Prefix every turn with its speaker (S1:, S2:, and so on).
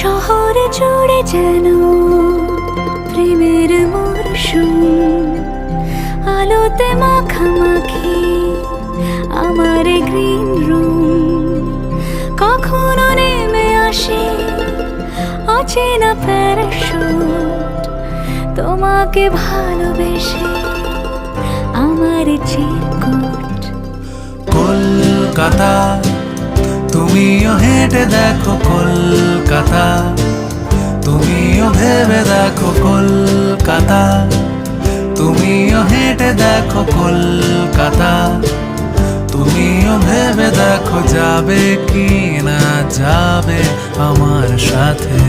S1: শহরে জুড়ে যেন প্রেমের মরশুম, আলোতে মাখামাখি আমার গ্রিন রুম। কখনো নেমে আসে অচেনা প্যারাশুট, তোমাকে ভালোবেসে আমার চিরকুট।
S2: কলকাতা তুমিও হেঁটে দেখো, কলকাতা তুমিও ভেবে দেখো, কলকাতা তুমিও হেঁটে দেখো, কলকাতা তুমিও ভেবে দেখো, যাবে কি না যাবে আমার সাথে।